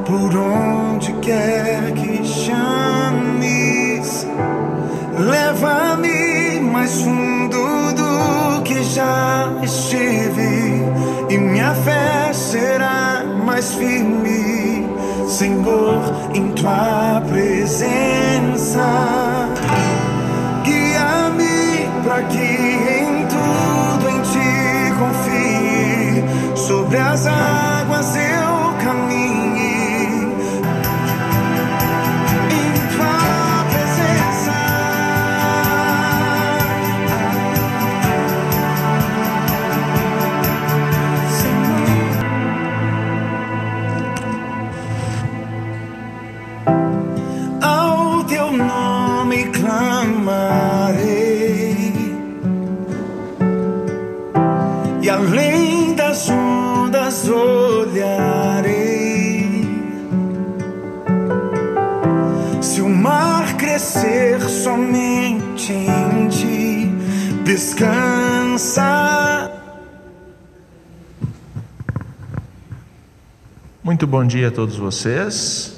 por onde quer que chames. Leva-me mais fundo do que já estive, e minha fé será mais firme, Senhor, em tua presença. Guia-me para que em tudo em ti confie, sobre as águas eu caminhe. E além das ondas olharei. Se o mar crescer somente em ti, descansa. Muito bom dia a todos vocês.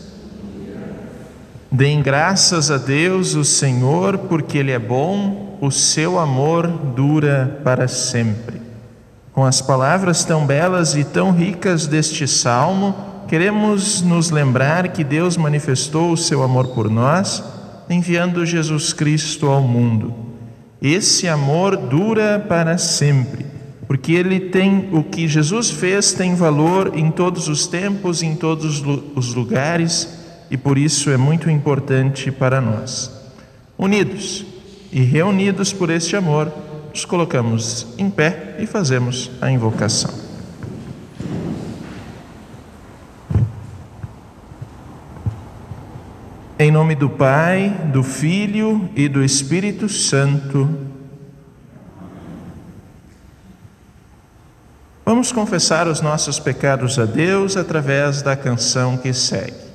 Deem graças a Deus, o Senhor, porque Ele é bom, o seu amor dura para sempre. Com as palavras tão belas e tão ricas deste salmo, queremos nos lembrar que Deus manifestou o seu amor por nós, enviando Jesus Cristo ao mundo. Esse amor dura para sempre, porque o que Jesus fez tem valor em todos os tempos, em todos os lugares, e por isso é muito importante para nós. Unidos e reunidos por este amor, nos colocamos em pé e fazemos a invocação. Em nome do Pai, do Filho e do Espírito Santo. Vamos confessar os nossos pecados a Deus através da canção que segue.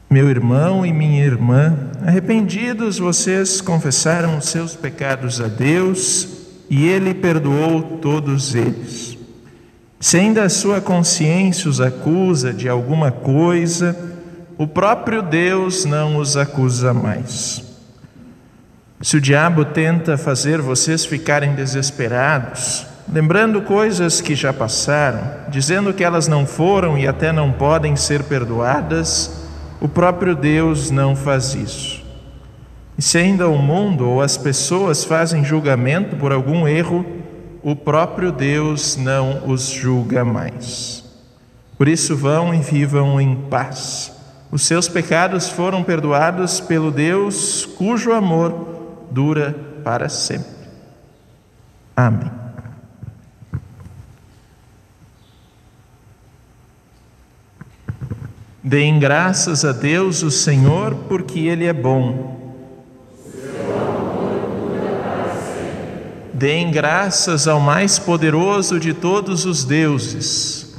Meu irmão e minha irmã, arrependidos, vocês confessaram os seus pecados a Deus e Ele perdoou todos eles. Se ainda a sua consciência os acusa de alguma coisa, o próprio Deus não os acusa mais. Se o diabo tenta fazer vocês ficarem desesperados, lembrando coisas que já passaram, dizendo que elas não foram e até não podem ser perdoadas, o próprio Deus não faz isso. E se ainda o mundo ou as pessoas fazem julgamento por algum erro, o próprio Deus não os julga mais. Por isso vão e vivam em paz. Os seus pecados foram perdoados pelo Deus cujo amor dura para sempre. Amém. Deem graças a Deus, o Senhor, porque Ele é bom. Deem graças ao mais poderoso de todos os deuses.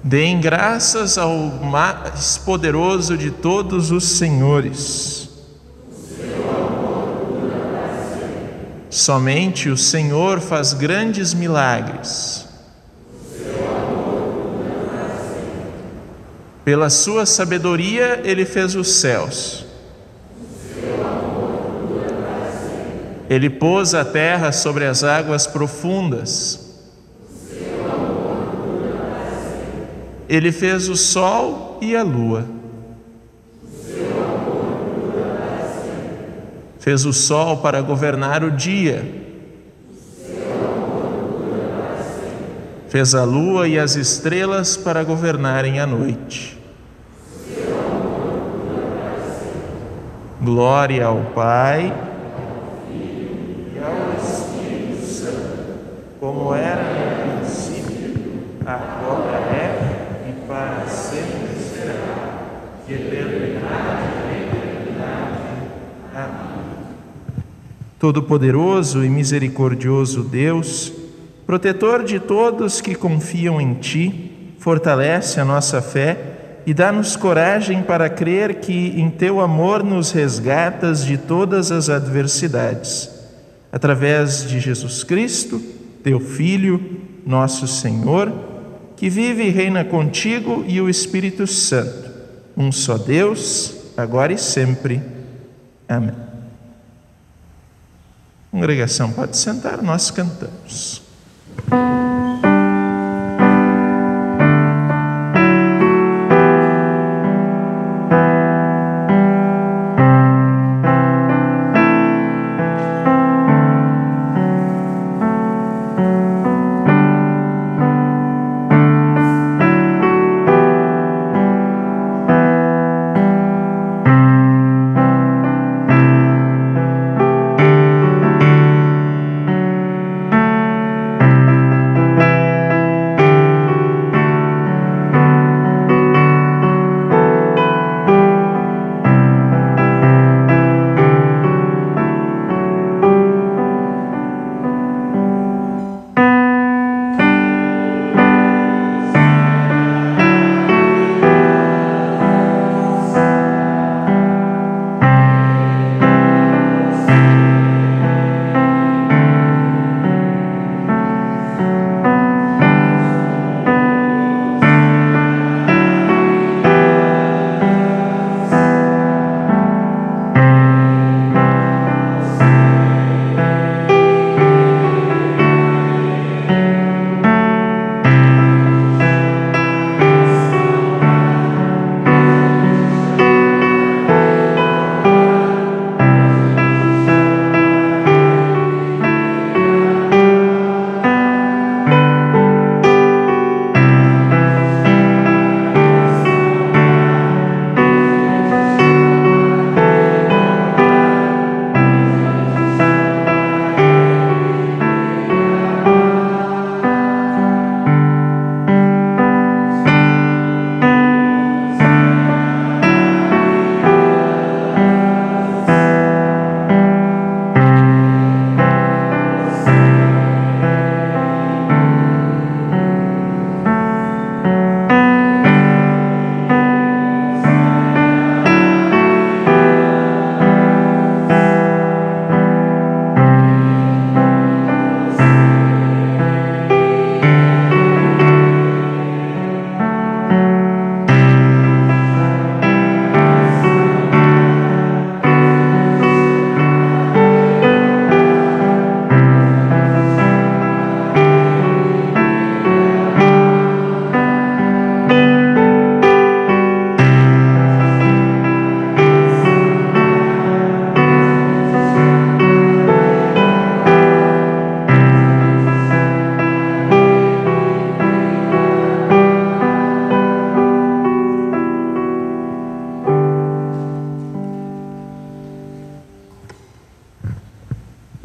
Deem graças ao mais poderoso de todos os senhores. Somente o Senhor faz grandes milagres. Pela sua sabedoria, Ele fez os céus. Ele pôs a terra sobre as águas profundas. Ele fez o sol e a lua. Fez o sol para governar o dia. Fez a lua e as estrelas para governarem a noite. Glória ao Pai, e ao Espírito Santo, como era no princípio, agora é e para sempre será, de eternidade em eternidade. Amém. Todo-Poderoso e misericordioso Deus, protetor de todos que confiam em Ti, fortalece a nossa fé e dá-nos coragem para crer que em Teu amor nos resgatas de todas as adversidades. Através de Jesus Cristo, Teu Filho, nosso Senhor, que vive e reina contigo e o Espírito Santo, um só Deus, agora e sempre. Amém. Congregação, pode sentar, nós cantamos.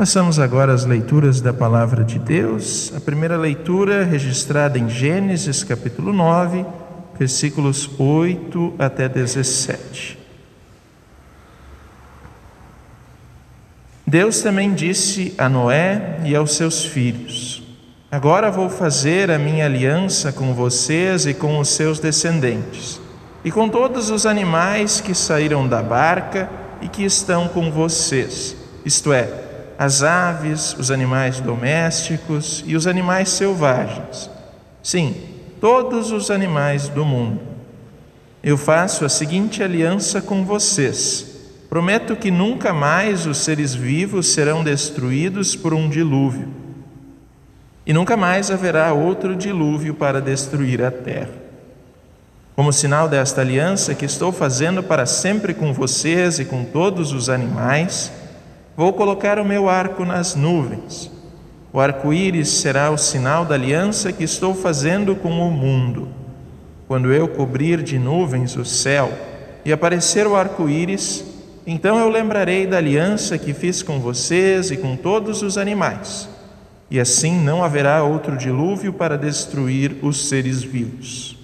Passamos agora às leituras da Palavra de Deus. A primeira leitura registrada em Gênesis, capítulo 9, versículos 8 até 17. Deus também disse a Noé e aos seus filhos: Agora vou fazer a minha aliança com vocês e com os seus descendentes, e com todos os animais que saíram da barca e que estão com vocês, isto é, as aves, os animais domésticos e os animais selvagens. Sim, todos os animais do mundo. Eu faço a seguinte aliança com vocês. Prometo que nunca mais os seres vivos serão destruídos por um dilúvio. E nunca mais haverá outro dilúvio para destruir a terra. Como sinal desta aliança que estou fazendo para sempre com vocês e com todos os animais, vou colocar o meu arco nas nuvens. O arco-íris será o sinal da aliança que estou fazendo com o mundo. Quando eu cobrir de nuvens o céu e aparecer o arco-íris, então eu lembrarei da aliança que fiz com vocês e com todos os animais. E assim não haverá outro dilúvio para destruir os seres vivos.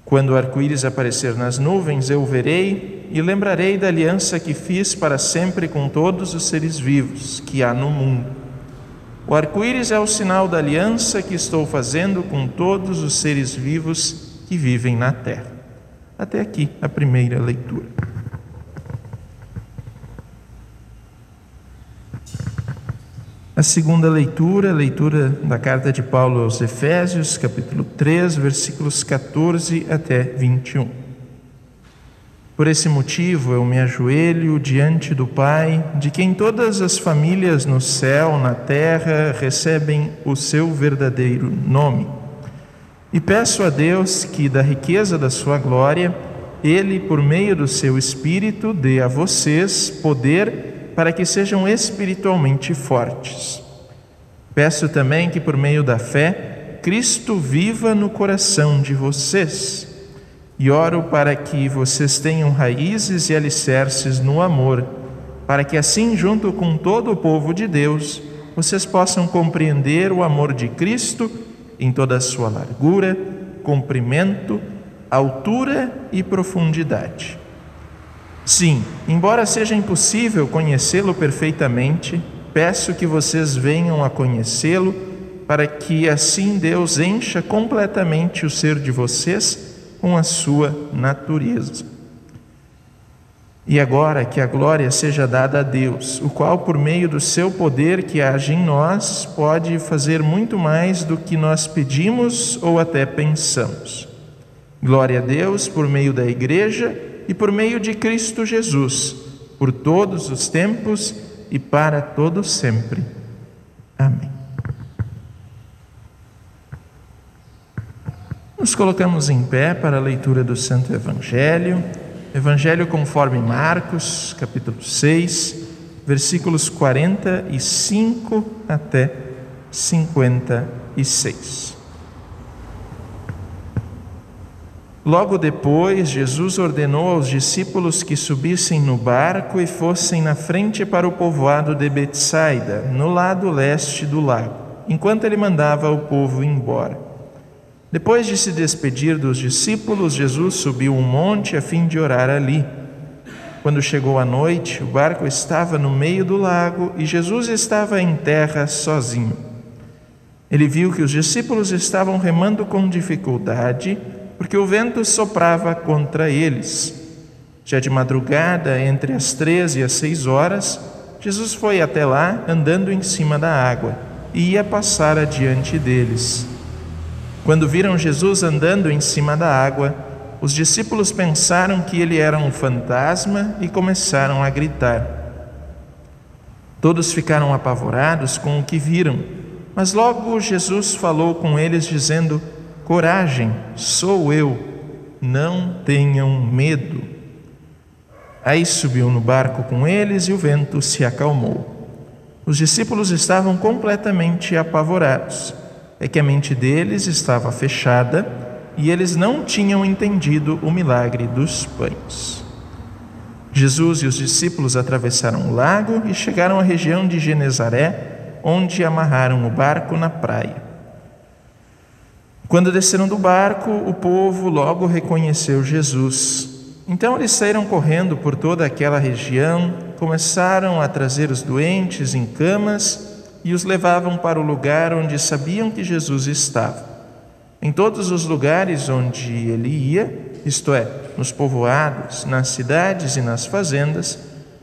Quando o arco-íris aparecer nas nuvens, eu o verei e lembrarei da aliança que fiz para sempre com todos os seres vivos que há no mundo. O arco-íris é o sinal da aliança que estou fazendo com todos os seres vivos que vivem na terra. Até aqui a primeira leitura. A segunda leitura, leitura da carta de Paulo aos Efésios, capítulo 3, versículos 14 até 21. Por esse motivo eu me ajoelho diante do Pai, de quem todas as famílias no céu, na terra, recebem o seu verdadeiro nome. E peço a Deus que, da riqueza da sua glória, Ele, por meio do seu Espírito, dê a vocês poder para que sejam espiritualmente fortes. Peço também que, por meio da fé, Cristo viva no coração de vocês. E oro para que vocês tenham raízes e alicerces no amor, para que assim, junto com todo o povo de Deus, vocês possam compreender o amor de Cristo em toda a sua largura, comprimento, altura e profundidade. Sim, embora seja impossível conhecê-lo perfeitamente, peço que vocês venham a conhecê-lo, para que assim Deus encha completamente o ser de vocês com a sua natureza. E agora que a glória seja dada a Deus, o qual, por meio do seu poder que age em nós, pode fazer muito mais do que nós pedimos ou até pensamos. Glória a Deus por meio da Igreja e por meio de Cristo Jesus, por todos os tempos e para todo sempre. Amém. Nos colocamos em pé para a leitura do Santo Evangelho. Evangelho conforme Marcos, capítulo 6, versículos 45 até 56. Logo depois, Jesus ordenou aos discípulos que subissem no barco e fossem na frente para o povoado de Betsaida, no lado leste do lago, enquanto ele mandava o povo embora. Depois de se despedir dos discípulos, Jesus subiu um monte a fim de orar ali. Quando chegou a noite, o barco estava no meio do lago e Jesus estava em terra sozinho. Ele viu que os discípulos estavam remando com dificuldade, porque o vento soprava contra eles. Já de madrugada, entre as 3 e as 6 horas, Jesus foi até lá andando em cima da água e ia passar adiante deles. Quando viram Jesus andando em cima da água, os discípulos pensaram que ele era um fantasma e começaram a gritar. Todos ficaram apavorados com o que viram, mas logo Jesus falou com eles dizendo: Coragem, sou eu, não tenham medo. Aí subiu no barco com eles e o vento se acalmou. Os discípulos estavam completamente apavorados. É que a mente deles estava fechada e eles não tinham entendido o milagre dos pães. Jesus e os discípulos atravessaram o lago e chegaram à região de Genezaré, onde amarraram o barco na praia. Quando desceram do barco, o povo logo reconheceu Jesus. Então eles saíram correndo por toda aquela região, começaram a trazer os doentes em camas e os levavam para o lugar onde sabiam que Jesus estava. Em todos os lugares onde ele ia, isto é, nos povoados, nas cidades e nas fazendas,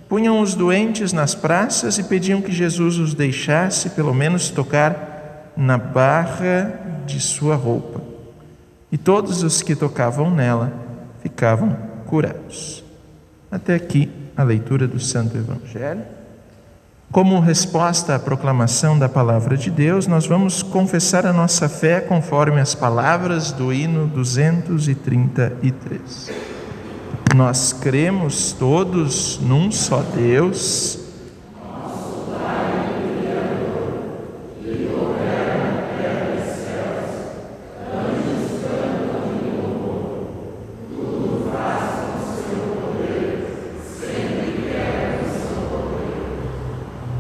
punham os doentes nas praças e pediam que Jesus os deixasse pelo menos tocar na barra de sua roupa. E todos os que tocavam nela ficavam curados. Até aqui a leitura do Santo Evangelho. Como resposta à proclamação da palavra de Deus, nós vamos confessar a nossa fé conforme as palavras do hino 233. Nós cremos todos num só Deus,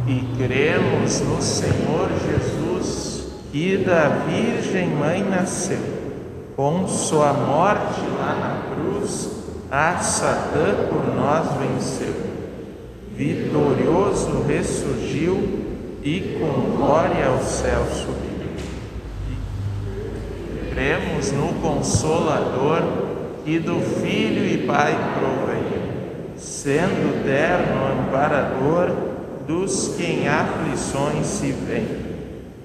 e cremos no Senhor Jesus, que da Virgem Mãe nasceu, com sua morte lá na cruz, a Satã por nós venceu. Vitorioso ressurgiu e com glória ao céu subiu. E cremos no Consolador, que do Filho e Pai provém, sendo terno amparador dos que em aflições se veem.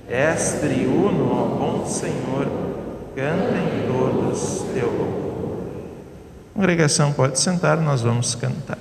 És triuno, ó bom Senhor, cantem todos teu louvor. A congregação pode sentar, nós vamos cantar.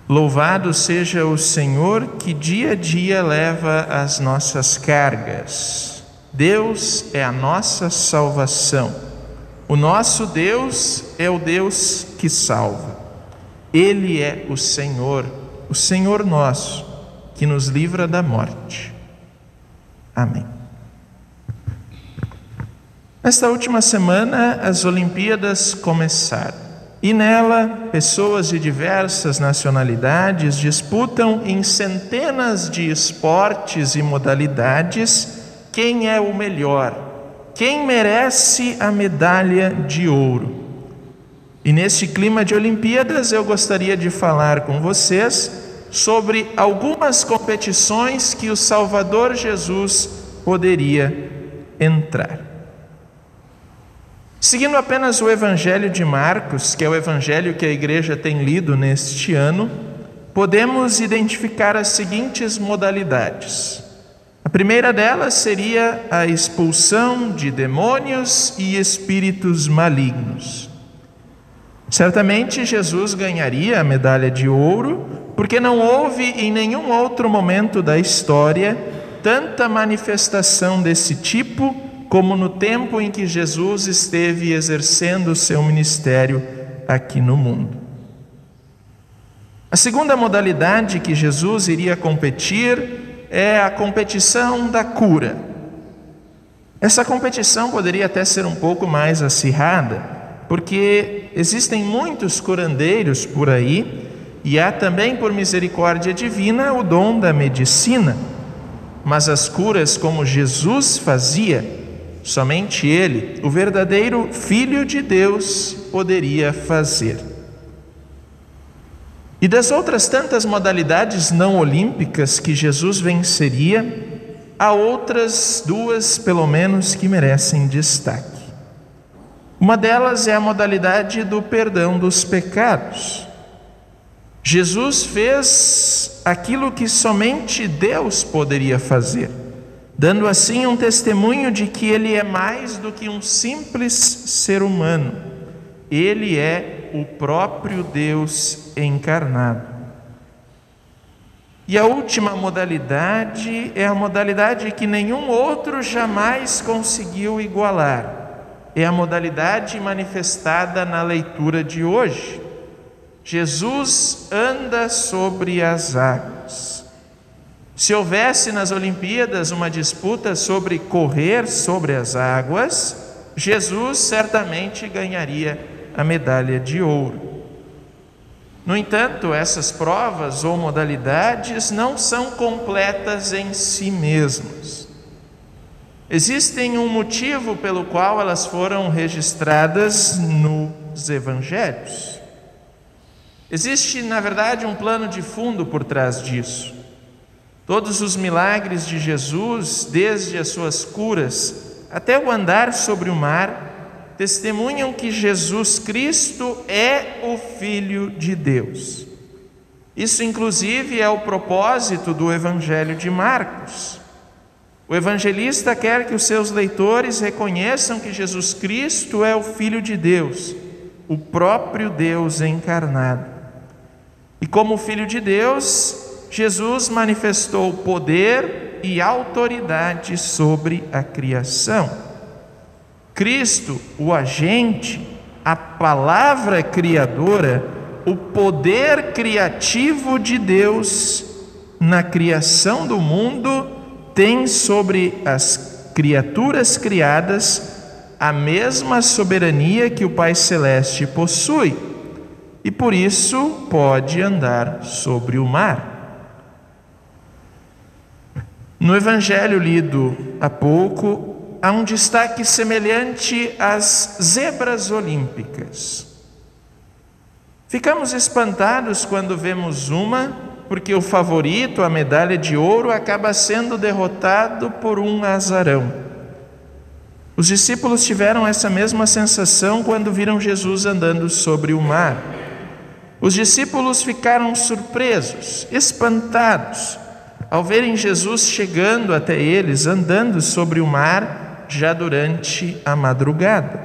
Louvado seja o Senhor que dia a dia leva as nossas cargas. Deus é a nossa salvação. O nosso Deus é o Deus que salva. Ele é o Senhor nosso, que nos livra da morte. Amém. Nesta última semana, as Olimpíadas começaram. E nela, pessoas de diversas nacionalidades disputam em centenas de esportes e modalidades quem é o melhor, quem merece a medalha de ouro. E neste clima de Olimpíadas, eu gostaria de falar com vocês sobre algumas competições que o Salvador Jesus poderia entrar. Seguindo apenas o Evangelho de Marcos, que é o evangelho que a igreja tem lido neste ano, podemos identificar as seguintes modalidades. A primeira delas seria a expulsão de demônios e espíritos malignos. Certamente Jesus ganharia a medalha de ouro, porque não houve em nenhum outro momento da história tanta manifestação desse tipo como no tempo em que Jesus esteve exercendo o seu ministério aqui no mundo. A segunda modalidade que Jesus iria competir é a competição da cura. Essa competição poderia até ser um pouco mais acirrada, porque existem muitos curandeiros por aí, e há também, por misericórdia divina, o dom da medicina. Mas as curas como Jesus fazia, somente Ele, o verdadeiro Filho de Deus, poderia fazer. E das outras tantas modalidades não olímpicas que Jesus venceria, há outras duas, pelo menos, que merecem destaque. Uma delas é a modalidade do perdão dos pecados. Jesus fez aquilo que somente Deus poderia fazer, dando assim um testemunho de que Ele é mais do que um simples ser humano. Ele é o próprio Deus encarnado. E a última modalidade é a modalidade que nenhum outro jamais conseguiu igualar. É a modalidade manifestada na leitura de hoje. Jesus anda sobre as águas. Se houvesse nas Olimpíadas uma disputa sobre correr sobre as águas, Jesus certamente ganharia a medalha de ouro. No entanto, essas provas ou modalidades não são completas em si mesmas. Existem um motivo pelo qual elas foram registradas nos evangelhos. Existe, na verdade, um plano de fundo por trás disso. Todos os milagres de Jesus, desde as suas curas até o andar sobre o mar, testemunham que Jesus Cristo é o Filho de Deus. Isso, inclusive, é o propósito do Evangelho de Marcos. O evangelista quer que os seus leitores reconheçam que Jesus Cristo é o Filho de Deus, o próprio Deus encarnado. E como Filho de Deus, Jesus manifestou poder e autoridade sobre a criação. Cristo, o agente, a palavra criadora, o poder criativo de Deus na criação do mundo, tem sobre as criaturas criadas a mesma soberania que o Pai Celeste possui, e por isso pode andar sobre o mar. No Evangelho lido há pouco, há um destaque semelhante às zebras olímpicas. Ficamos espantados quando vemos uma, porque o favorito, a medalha de ouro, acaba sendo derrotado por um azarão. Os discípulos tiveram essa mesma sensação quando viram Jesus andando sobre o mar. Os discípulos ficaram surpresos, espantados, ao verem Jesus chegando até eles, andando sobre o mar, já durante a madrugada.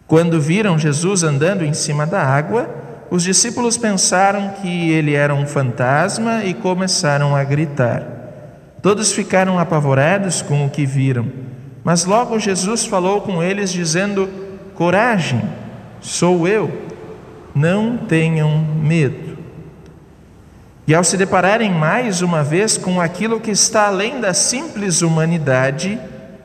Quando viram Jesus andando em cima da água, os discípulos pensaram que ele era um fantasma e começaram a gritar. Todos ficaram apavorados com o que viram, mas logo Jesus falou com eles dizendo: coragem, sou eu, não tenham medo. E ao se depararem mais uma vez com aquilo que está além da simples humanidade,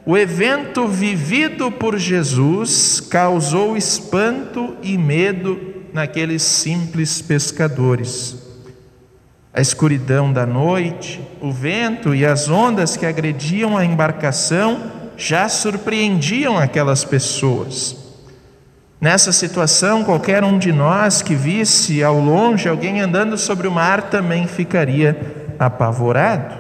o evento vivido por Jesus causou espanto e medo naqueles simples pescadores. A escuridão da noite, o vento e as ondas que agrediam a embarcação já surpreendiam aquelas pessoas. Nessa situação, qualquer um de nós que visse ao longe alguém andando sobre o mar também ficaria apavorado.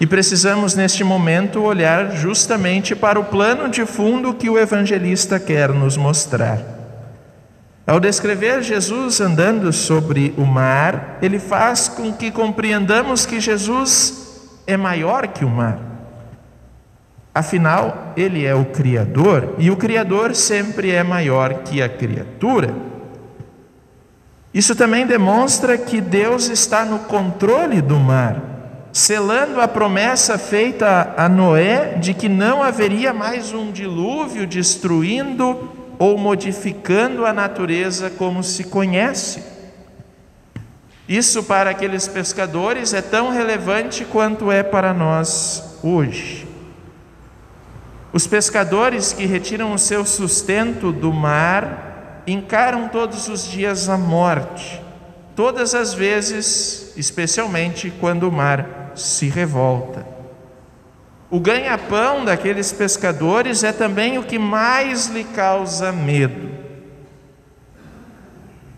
E precisamos neste momento olhar justamente para o plano de fundo que o evangelista quer nos mostrar. Ao descrever Jesus andando sobre o mar, ele faz com que compreendamos que Jesus é maior que o mar. Afinal, ele é o Criador, e o Criador sempre é maior que a criatura. Isso também demonstra que Deus está no controle do mar, selando a promessa feita a Noé de que não haveria mais um dilúvio destruindo ou modificando a natureza como se conhece. Isso para aqueles pescadores é tão relevante quanto é para nós hoje. Os pescadores que retiram o seu sustento do mar encaram todos os dias a morte, todas as vezes, especialmente quando o mar se revolta. O ganha-pão daqueles pescadores é também o que mais lhe causa medo.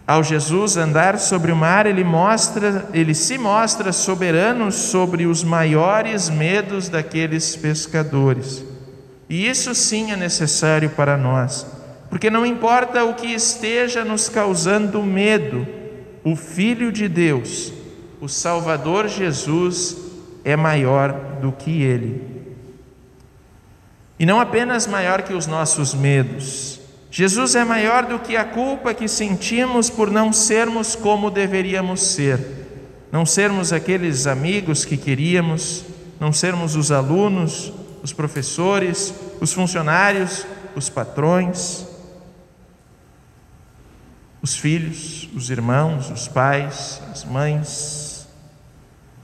Ao Jesus andar sobre o mar, ele se mostra soberano sobre os maiores medos daqueles pescadores. E isso sim é necessário para nós, porque não importa o que esteja nos causando medo, o Filho de Deus, o Salvador Jesus, é maior do que ele. E não apenas maior que os nossos medos. Jesus é maior do que a culpa que sentimos por não sermos como deveríamos ser. Não sermos aqueles amigos que queríamos, não sermos os alunos, os professores, os funcionários, os patrões, os filhos, os irmãos, os pais, as mães.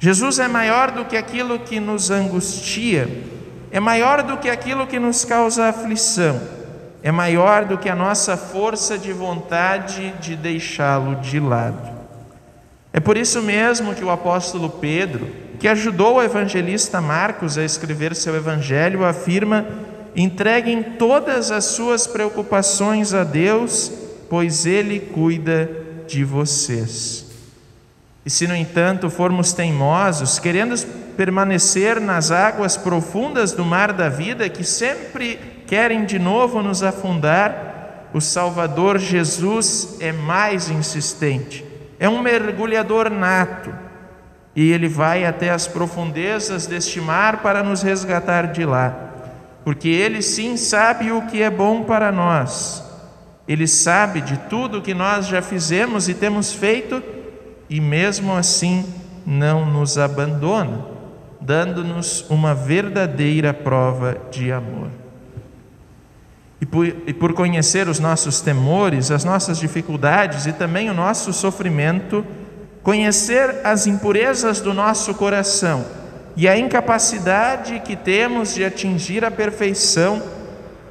Jesus é maior do que aquilo que nos angustia, é maior do que aquilo que nos causa aflição, é maior do que a nossa força de vontade de deixá-lo de lado. É por isso mesmo que o apóstolo Pedro, que ajudou o evangelista Marcos a escrever seu evangelho, afirma: entreguem todas as suas preocupações a Deus, pois Ele cuida de vocês. E se, no entanto, formos teimosos, querendo permanecer nas águas profundas do mar da vida, que sempre querem de novo nos afundar, o Salvador Jesus é mais insistente, é um mergulhador nato, e Ele vai até as profundezas deste mar para nos resgatar de lá, porque Ele sim sabe o que é bom para nós. Ele sabe de tudo que nós já fizemos e temos feito, e mesmo assim não nos abandona, dando-nos uma verdadeira prova de amor. E por conhecer os nossos temores, as nossas dificuldades e também o nosso sofrimento, conhecer as impurezas do nosso coração e a incapacidade que temos de atingir a perfeição,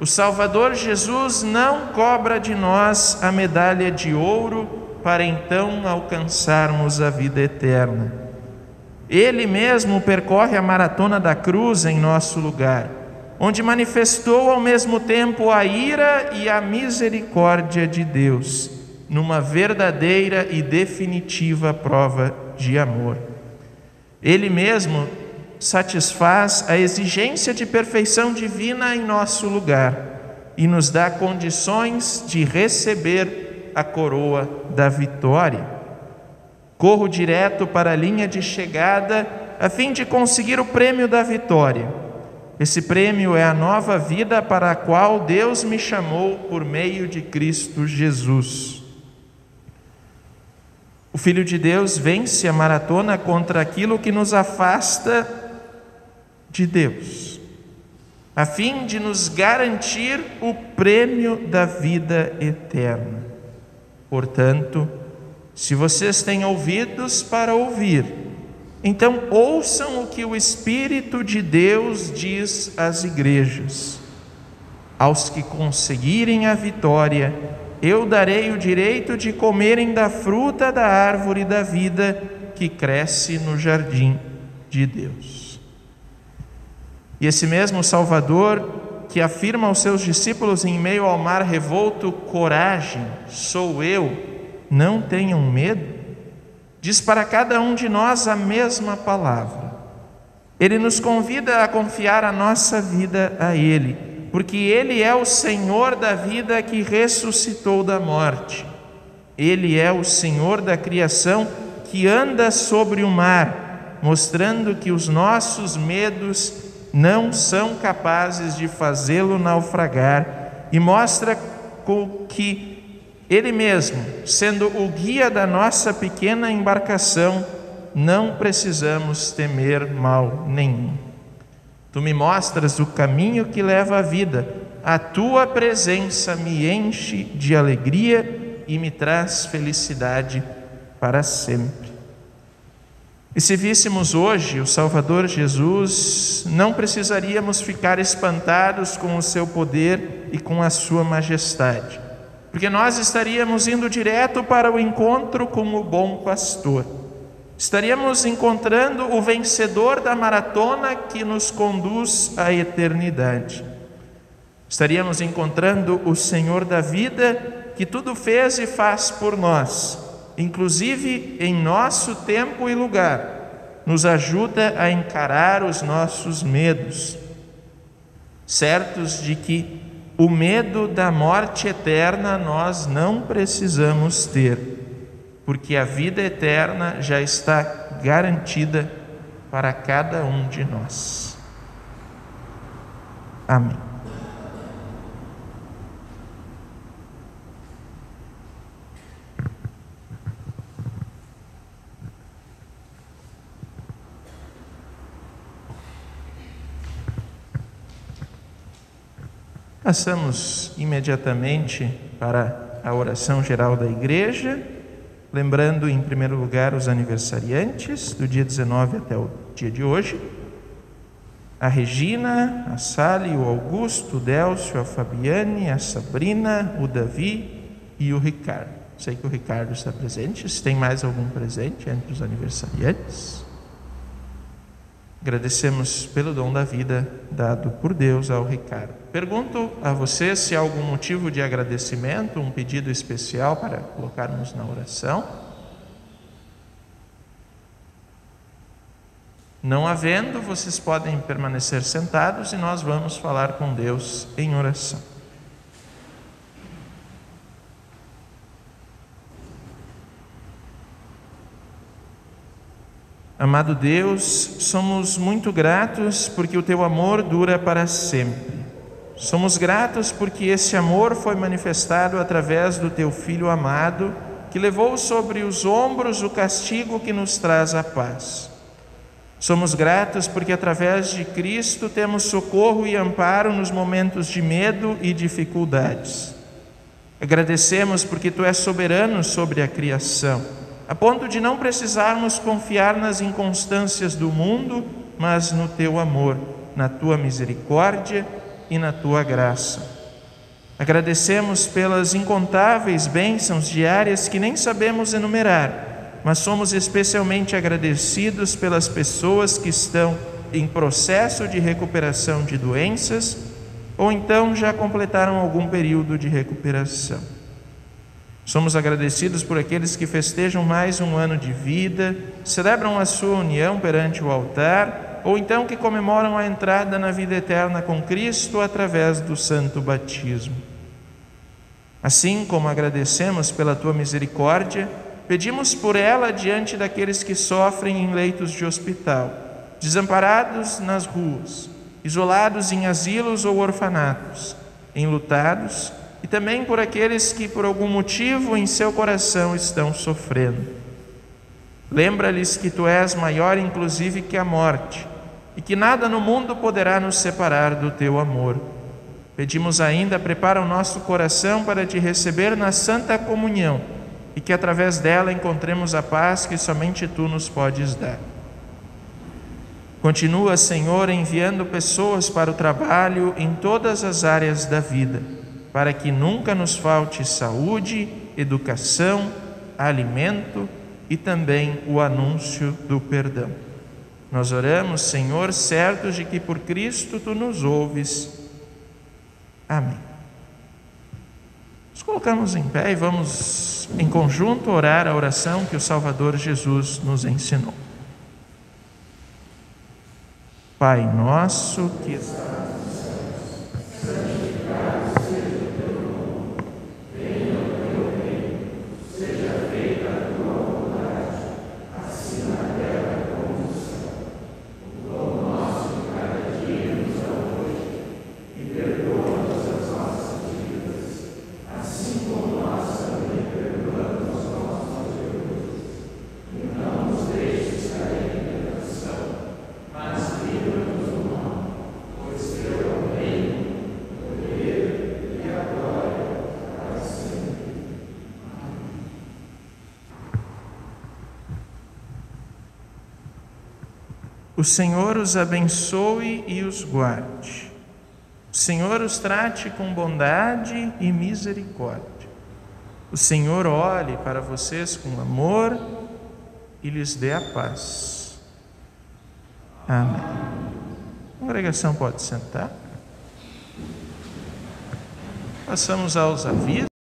o Salvador Jesus não cobra de nós a medalha de ouro para então alcançarmos a vida eterna. Ele mesmo percorre a maratona da cruz em nosso lugar, onde manifestou ao mesmo tempo a ira e a misericórdia de Deus, numa verdadeira e definitiva prova de amor. Ele mesmo satisfaz a exigência de perfeição divina em nosso lugar e nos dá condições de receber a coroa da vitória. Corro direto para a linha de chegada a fim de conseguir o prêmio da vitória. Esse prêmio é a nova vida para a qual Deus me chamou por meio de Cristo Jesus. O Filho de Deus vence a maratona contra aquilo que nos afasta de Deus, a fim de nos garantir o prêmio da vida eterna. Portanto, se vocês têm ouvidos para ouvir, então ouçam o que o Espírito de Deus diz às igrejas. Aos que conseguirem a vitória, eu darei o direito de comerem da fruta da árvore da vida que cresce no jardim de Deus. E esse mesmo Salvador, que afirma aos seus discípulos em meio ao mar revolto: coragem, sou eu, não tenham medo, diz para cada um de nós a mesma palavra. Ele nos convida a confiar a nossa vida a Ele, porque Ele é o Senhor da vida que ressuscitou da morte. Ele é o Senhor da criação que anda sobre o mar, mostrando que os nossos medos não são capazes de fazê-lo naufragar, e mostra que Ele mesmo, sendo o guia da nossa pequena embarcação, não precisamos temer mal nenhum. Tu me mostras o caminho que leva à vida, a tua presença me enche de alegria e me traz felicidade para sempre. E se víssemos hoje o Salvador Jesus, não precisaríamos ficar espantados com o seu poder e com a sua majestade, porque nós estaríamos indo direto para o encontro com o bom pastor. Estaríamos encontrando o vencedor da maratona que nos conduz à eternidade. Estaríamos encontrando o Senhor da vida que tudo fez e faz por nós, inclusive em nosso tempo e lugar, nos ajuda a encarar os nossos medos, certos de que o medo da morte eterna nós não precisamos ter, porque a vida eterna já está garantida para cada um de nós. Amém. Passamos imediatamente para a oração geral da igreja, lembrando em primeiro lugar os aniversariantes do dia 19 até o dia de hoje: a Regina, a Sally, o Augusto, o Délcio, a Fabiane, a Sabrina, o Davi e o Ricardo. Sei que o Ricardo está presente. Se tem mais algum presente entre os aniversariantes? Agradecemos pelo dom da vida dado por Deus ao Ricardo. Pergunto a vocês se há algum motivo de agradecimento, um pedido especial para colocarmos na oração. Não havendo, vocês podem permanecer sentados e nós vamos falar com Deus em oração. Amado Deus, somos muito gratos porque o Teu amor dura para sempre. Somos gratos porque esse amor foi manifestado através do Teu Filho amado, que levou sobre os ombros o castigo que nos traz a paz. Somos gratos porque através de Cristo temos socorro e amparo nos momentos de medo e dificuldades. Agradecemos porque Tu és soberano sobre a criação, a ponto de não precisarmos confiar nas inconstâncias do mundo, mas no Teu amor, na Tua misericórdia e na Tua graça. Agradecemos pelas incontáveis bênçãos diárias que nem sabemos enumerar, mas somos especialmente agradecidos pelas pessoas que estão em processo de recuperação de doenças ou então já completaram algum período de recuperação. Somos agradecidos por aqueles que festejam mais um ano de vida, celebram a sua união perante o altar, ou então que comemoram a entrada na vida eterna com Cristo através do santo batismo. Assim como agradecemos pela Tua misericórdia, pedimos por ela diante daqueles que sofrem em leitos de hospital, desamparados nas ruas, isolados em asilos ou orfanatos, enlutados, e também por aqueles que por algum motivo em seu coração estão sofrendo. Lembra-lhes que tu és maior inclusive que a morte, e que nada no mundo poderá nos separar do teu amor. Pedimos ainda, prepara o nosso coração para te receber na Santa Comunhão, e que através dela encontremos a paz que somente tu nos podes dar. Continua, Senhor, enviando pessoas para o trabalho em todas as áreas da vida, para que nunca nos falte saúde, educação, alimento e também o anúncio do perdão. Nós oramos, Senhor, certos de que por Cristo tu nos ouves. Amém. Nos colocamos em pé e vamos em conjunto orar a oração que o Salvador Jesus nos ensinou. Pai nosso que estás nos céus, santificado seja o teu nome. Venha o teu reino, seja feita a tua vontade, assim na terra como no céu. O pão nosso de cada dia nos dá hoje, e perdoa-nos as nossas dívidas, assim como nós também perdoamos aos nossos devedores. E não nos deixes cair em tentação, mas livra-nos do mal, pois teu é o reino, o poder e a glória para sempre. Amém. O Senhor os abençoe e os guarde. O Senhor os trate com bondade e misericórdia. O Senhor olhe para vocês com amor e lhes dê a paz. Amém. A congregação pode sentar. Passamos aos avisos.